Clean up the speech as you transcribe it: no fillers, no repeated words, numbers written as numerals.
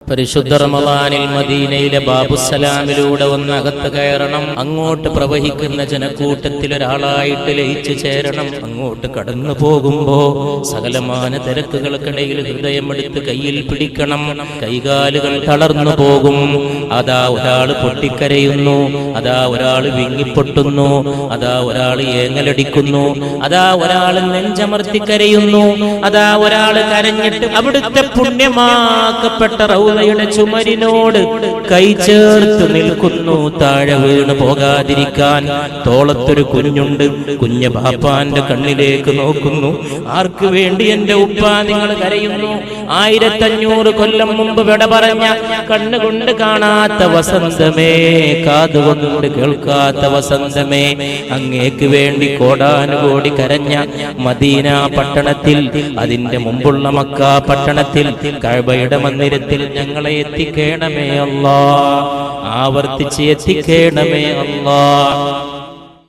പരിശുദ്ധ റമളാനിൽ മദീനയിലെ ബാബുസലാമിലൂടെ ഒന്ന് അകത്ത് കയറണം. അങ്ങോട്ട് പ്രവഹിക്കുന്ന ജനക്കൂട്ടത്തിൽ ഒരാളായിട്ട് ലയിച്ചു ചേരണം. അങ്ങോട്ട് കടന്നു പോകുമ്പോ സകലമാന തിരക്കുകൾക്കിടയിൽ ഹൃദയമെടുത്ത് കയ്യിൽ പിടിക്കണം. കൈകാലുകൾ തളർന്നു പോകും. അതാ ഒരാൾ പൊട്ടിക്കരയുന്നു, അതാ ഒരാൾ വിങ്ങിപ്പൊട്ടുന്നു, അതാ ഒരാൾ ഏങ്ങലടിക്കുന്നു, അതാ ഒരാൾ നെഞ്ചമർത്തിക്കരയുന്നു, അതാ ഒരാൾ കരഞ്ഞിട്ട് അവിടുത്തെ പുണ്യമാക്കപ്പെട്ട റൗളയുടെ ചുമരിനോട് കൈ ചേർത്ത് നിൽക്കുന്നു. താഴെ വീണ് പോകാതിരിക്കാൻ തോളത്തൊരു കുഞ്ഞുണ്ട്. കുഞ്ഞ് ബാപ്പാന്റെ കണ്ണിലേക്ക് നോക്കുന്നു. ആർക്ക് വേണ്ടി എന്റെ ഉപ്പ നിങ്ങൾ കരയുന്നു? 1500 കൊല്ലം മുമ്പ് വിട പറഞ്ഞ കണ്ണുകൊണ്ട് കാണാത്ത വസന്തമേ, കാതുകൊണ്ട് കേൾക്കാത്ത വസന്തമേ, അങ്ങേക്ക് വേണ്ടി കോടാനുകോടി കരഞ്ഞ മദീന പട്ടണത്തിൽ, അതിന്റെ മുമ്പുള്ള മക്ക പട്ടണത്തിൽ, കഅബയുടെ മന്ദിരത്തിൽ ഞങ്ങളെ എത്തിക്കേണമേ അല്ലാഹ്, ആവർത്തിച്ച് എത്തിക്കേണമേ അല്ലാഹ്.